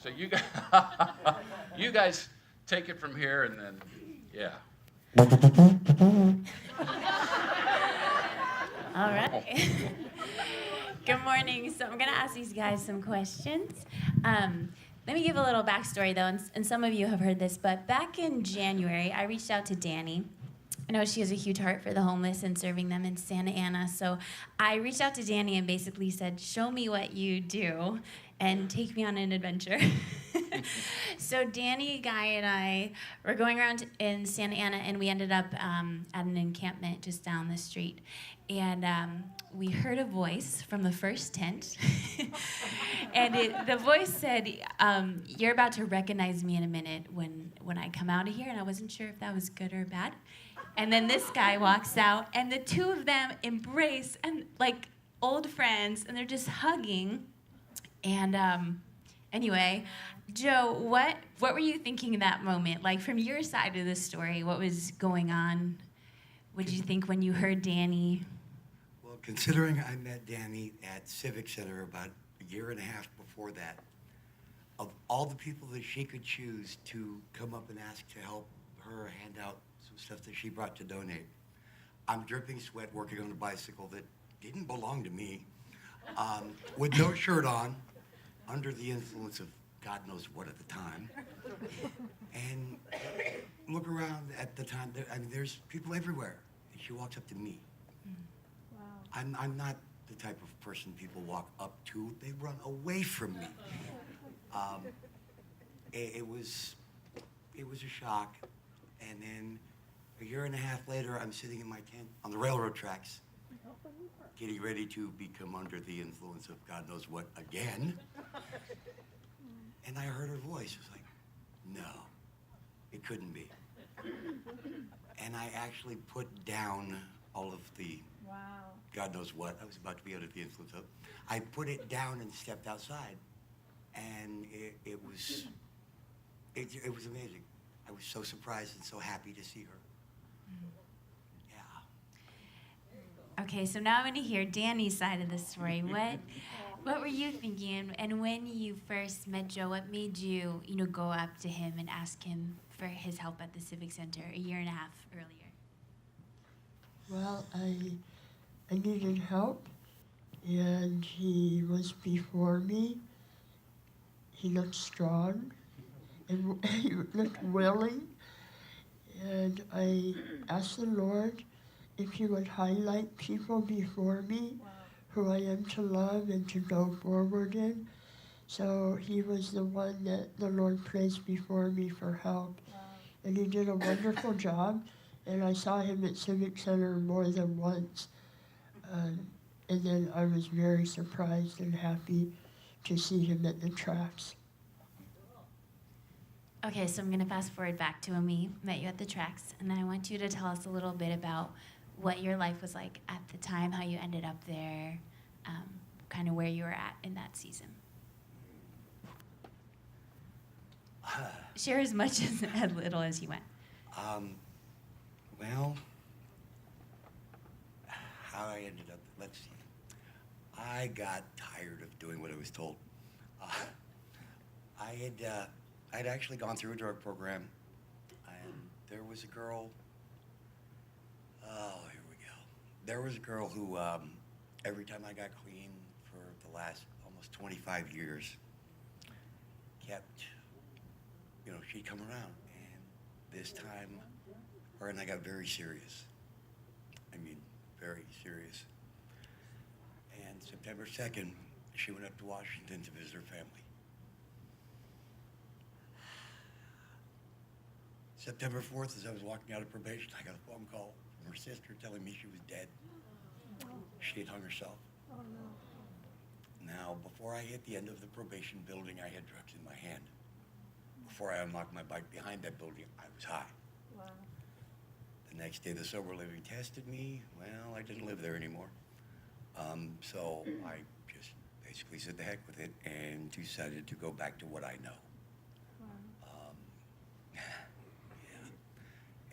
So you guys, you guys take it from here, and then, yeah. All right. Good morning. So I'm going to ask these guys some questions. Let me give a little backstory, though, and some of you have heard this, but back in January, I reached out to Danny. I know she has a huge heart for the homeless and serving them in Santa Ana, so I reached out to Danny and basically said, show me what you do and take me on an adventure. So Danny, Guy, and I were going around in Santa Ana, and we ended up at an encampment just down the street. And we heard a voice from the first tent. And the voice said, you're about to recognize me in a minute when I come out of here. And I wasn't sure if that was good or bad. And then this guy walks out, and the two of them embrace, and like old friends, and they're just hugging. And anyway, Joe, what were you thinking in that moment? Like, from your side of the story, what was going on? What did you think when you heard Danny? Well, considering I met Danny at Civic Center about a year and a half before that, of all the people that she could choose to come up and ask to help her hand out some stuff that she brought to donate, I'm dripping sweat working on a bicycle that didn't belong to me, with no shirt on, under the influence of God knows what at the time. And look around at the time, there's people everywhere. And she walks up to me. Wow. I'm not the type of person people walk up to. They run away from me. It was a shock. And then a year and a half later, I'm sitting in my tent on the railroad tracks, getting ready to become under the influence of God knows what again. And I heard her voice. It was like, no, it couldn't be. And I actually put down all of the God knows what I was about to be under the influence of. I put it down and stepped outside. And it was amazing. I was so surprised and so happy to see her. Yeah. Okay, so now I'm going to hear Danny's side of the story. What were you thinking? And when you first met Joe, what made you, go up to him and ask him for his help at the Civic Center a year and a half earlier? Well, I needed help, and he was before me. He looked strong, and he looked willing, and I asked the Lord if he would highlight people before me who I am to love and to go forward in. So he was the one that the Lord placed before me for help. Wow. And he did a wonderful job, and I saw him at Civic Center more than once. And then I was very surprised and happy to see him at the tracks. Okay, so I'm going to fast forward back to when we met you at the tracks, and I want you to tell us a little bit about what your life was like at the time, how you ended up there, kind of where you were at in that season. Share as much as little as you went. Well, how I ended up, let's see. I got tired of doing what I was told. I'd actually gone through a drug program, and there was a girl, here we go. There was a girl who, every time I got clean for the last almost 25 years, kept, she'd come around, and this time, her and I got very serious. I mean, very serious. And September 2nd, she went up to Washington to visit her family. September 4th, as I was walking out of probation, I got a phone call from her sister telling me she was dead. She had hung herself. Oh, no. Now, before I hit the end of the probation building, I had drugs in my hand. Before I unlocked my bike behind that building, I was high. Wow. The next day, the sober living tested me. Well, I didn't live there anymore. So I just basically said the heck with it and decided to go back to what I know.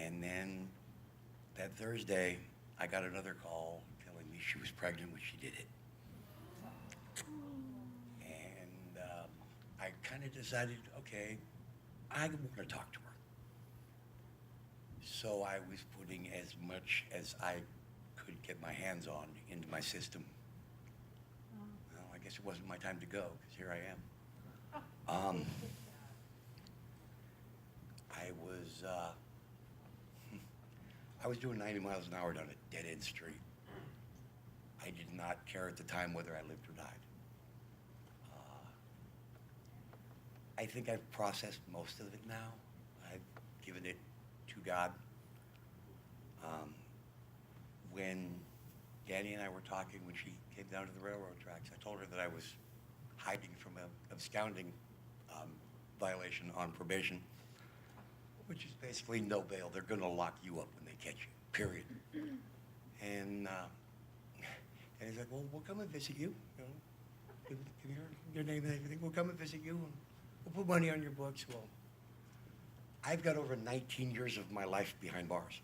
And then that Thursday, I got another call telling me she was pregnant when she did it. And I kind of decided, okay, I want to talk to her. So I was putting as much as I could get my hands on into my system. Well, I guess it wasn't my time to go, because here I am. I was doing 90 miles an hour down a dead-end street. I did not care at the time whether I lived or died. I think I've processed most of it now. I've given it to God. When Danny and I were talking, when she came down to the railroad tracks, I told her that I was hiding from an absconding violation on probation, which is basically no bail. They're going to lock you up when they catch you, period. And he's like, well, we'll come and visit you. You know, give your name and everything. We'll come and visit you, and we'll put money on your books. Well, I've got over 19 years of my life behind bars.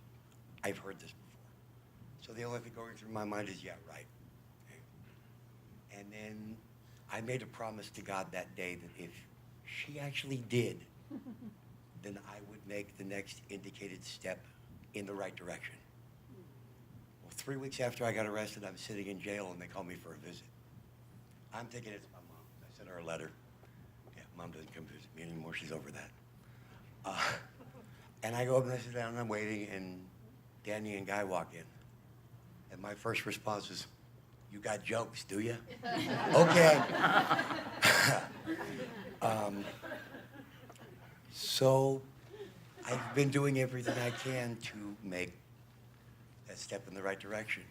I've heard this before. So the only thing going through my mind is, yeah, right. Okay. And then I made a promise to God that day that if she actually did, then I would make the next indicated step in the right direction. Well, 3 weeks after I got arrested, I'm sitting in jail, and they call me for a visit. I'm thinking it's my mom. I sent her a letter. Yeah, Mom doesn't come visit me anymore. She's over that. And I go up and I sit down, and I'm waiting, and Danny and Guy walk in. And my first response is, you got jokes, do you? Okay. So I've been doing everything I can to make that step in the right direction.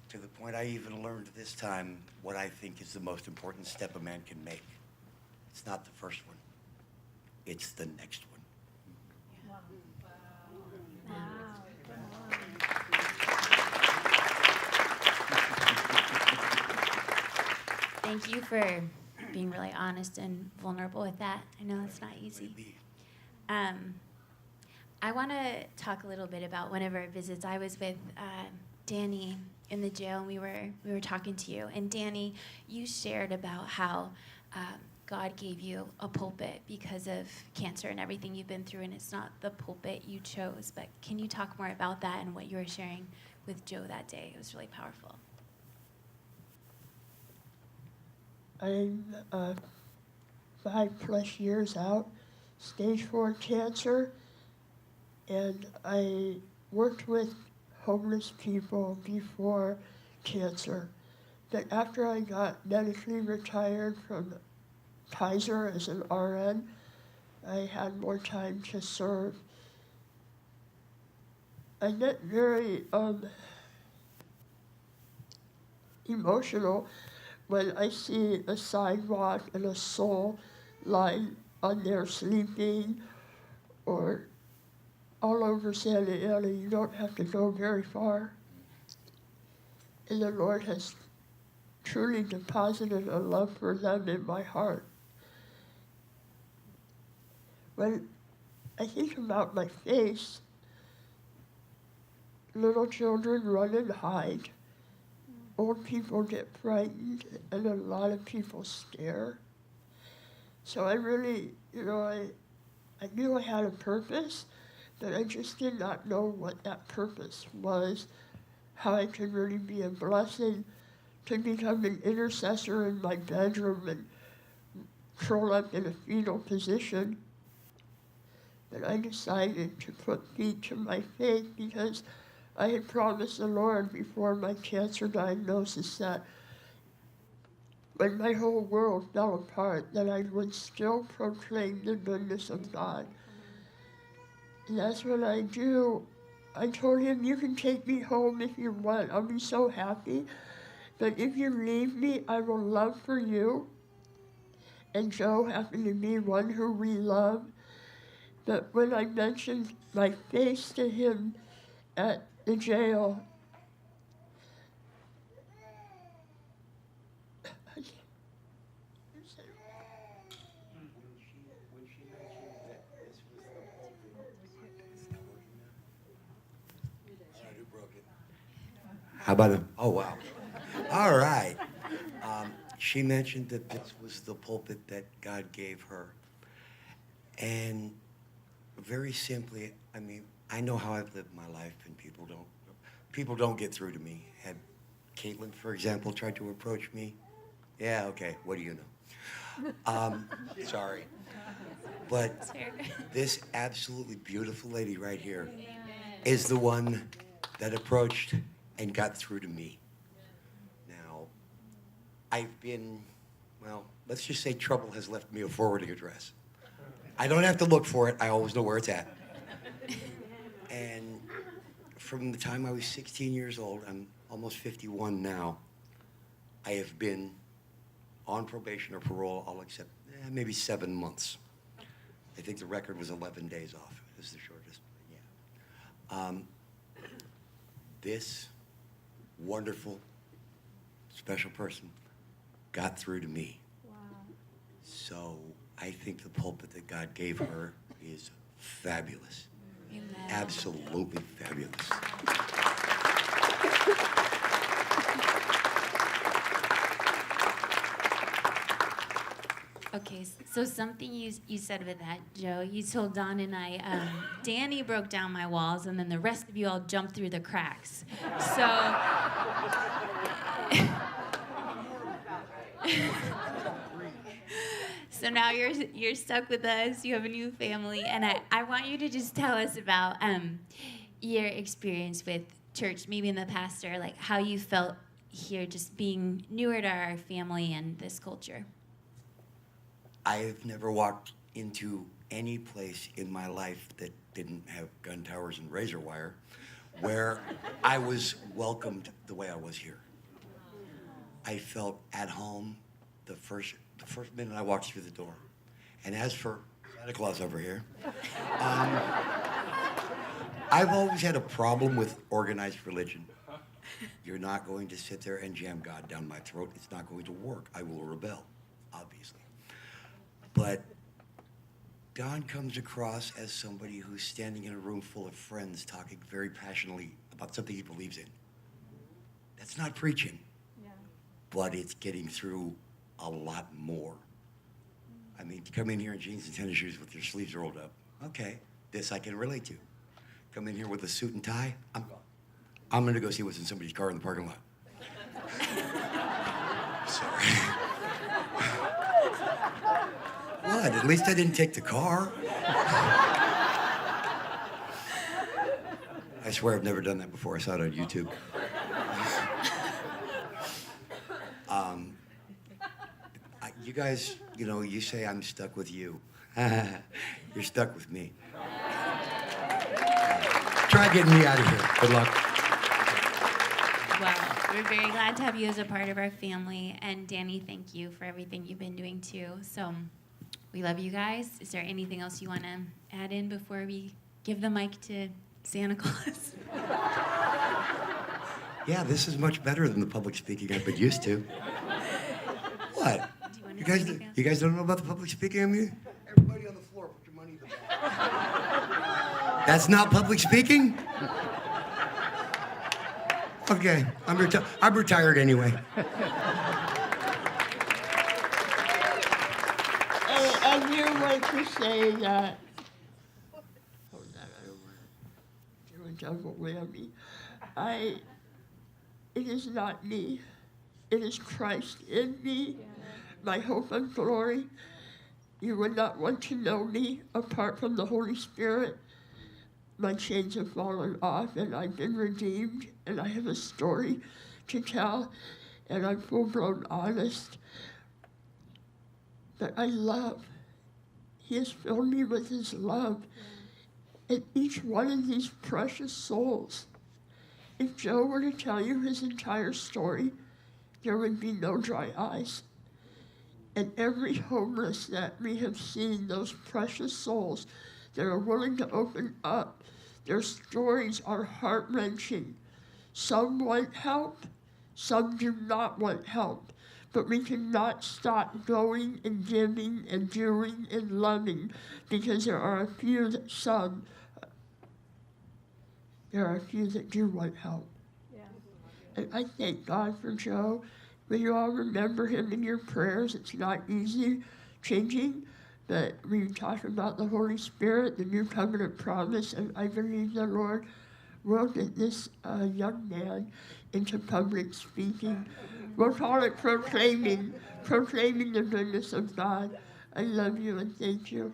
To the point I even learned this time what I think is the most important step a man can make. It's not the first one. It's the next one. Thank you for being really honest and vulnerable with that. I know it's not easy. I want to talk a little bit about one of our visits. I was with Danny in the jail, and we were talking to you. And Danny, you shared about how God gave you a pulpit because of cancer and everything you've been through, and it's not the pulpit you chose. But can you talk more about that and what you were sharing with Joe that day? It was really powerful. I'm 5+ years out, stage 4 cancer, and I worked with homeless people before cancer. But after I got medically retired from Kaiser as an RN, I had more time to serve. I get very emotional when I see a sidewalk and a soul lying on there sleeping, or all over Santa Ana. You don't have to go very far. And the Lord has truly deposited a love for them in my heart. When I think about my face, little children run and hide. Old people get frightened, and a lot of people stare. So I really, I knew I had a purpose, but I just did not know what that purpose was, how I could really be a blessing, to become an intercessor in my bedroom and curl up in a fetal position. But I decided to put feet to my faith because I had promised the Lord before my cancer diagnosis that when my whole world fell apart, that I would still proclaim the goodness of God. And that's what I do. I told him, you can take me home if you want. I'll be so happy. But if you leave me, I will love for you. And Joe happened to be one who we love. But when I mentioned my face to him at the jail, How about him? Oh, wow. All right. She mentioned that this was the pulpit that God gave her. And very simply, I mean, I know how I've lived my life, and people don't get through to me. Had Caitlin, for example, tried to approach me. Yeah, okay, what do you know? Sorry. But this absolutely beautiful lady right here is the one that approached and got through to me. Now, I've been, well, let's just say trouble has left me a forwarding address. I don't have to look for it. I always know where it's at. And from the time I was 16 years old, I'm almost 51 now, I have been on probation or parole, all except maybe 7 months. I think the record was 11 days off. This is the shortest, yeah. This wonderful, special person got through to me. Wow. So I think the pulpit that God gave her is fabulous. Amen. Absolutely fabulous. Okay, so something you said with that, Joe, you told Don and I, Danny broke down my walls, and then the rest of you all jumped through the cracks. So, so now you're stuck with us. You have a new family, and I want you to just tell us about your experience with church, maybe in the past, or like how you felt here, just being newer to our family and this culture. I've never walked into any place in my life that didn't have gun towers and razor wire where I was welcomed the way I was here. I felt at home the first minute I walked through the door. And as for Santa Claus over here, I've always had a problem with organized religion. You're not going to sit there and jam God down my throat. It's not going to work. I will rebel, obviously. But Don comes across as somebody who's standing in a room full of friends talking very passionately about something he believes in. That's not preaching, Yeah. but it's getting through a lot more. I mean, to come in here in jeans and tennis shoes with your sleeves rolled up, okay, this I can relate to. Come in here with a suit and tie, I'm gone. I'm gonna go see what's in somebody's car in the parking lot. Sorry. What? At least I didn't take the car. I swear I've never done that before. I saw it on YouTube. You guys, you know, you say I'm stuck with you. You're stuck with me. Try getting me out of here. Good luck. Well, we're very glad to have you as a part of our family. And Danny, thank you for everything you've been doing too. So we love you guys. Is there anything else you want to add in before we give the mic to Santa Claus? Yeah, this is much better than the public speaking I've been used to. What? Do you want You to guys, say anything else? you guys don't know about the public speaking I'm here? Everybody on the floor, put your money in the bag. That's not public speaking? Okay, I'm retired anyway. I do want to say that. Hold on, I don't want to do a double whammy. It is not me. It is Christ in me, my hope and glory. You would not want to know me apart from the Holy Spirit. My chains have fallen off, and I've been redeemed, and I have a story to tell, and I'm full-blown honest. But I love. He has filled me with his love. And each one of these precious souls, if Joe were to tell you his entire story, there would be no dry eyes. And every homeless that we have seen, those precious souls that are willing to open up, their stories are heart-wrenching. Some want help, some do not want help. But we cannot stop going and giving and doing and loving because there are a few that do want help. Yeah. And I thank God for Joe Will you all remember him in your prayers? It's not easy changing, but we talk about the Holy Spirit, the new covenant promise, and I believe the Lord will get this young man into public speaking. We'll call it proclaiming the goodness of God. I love you and thank you.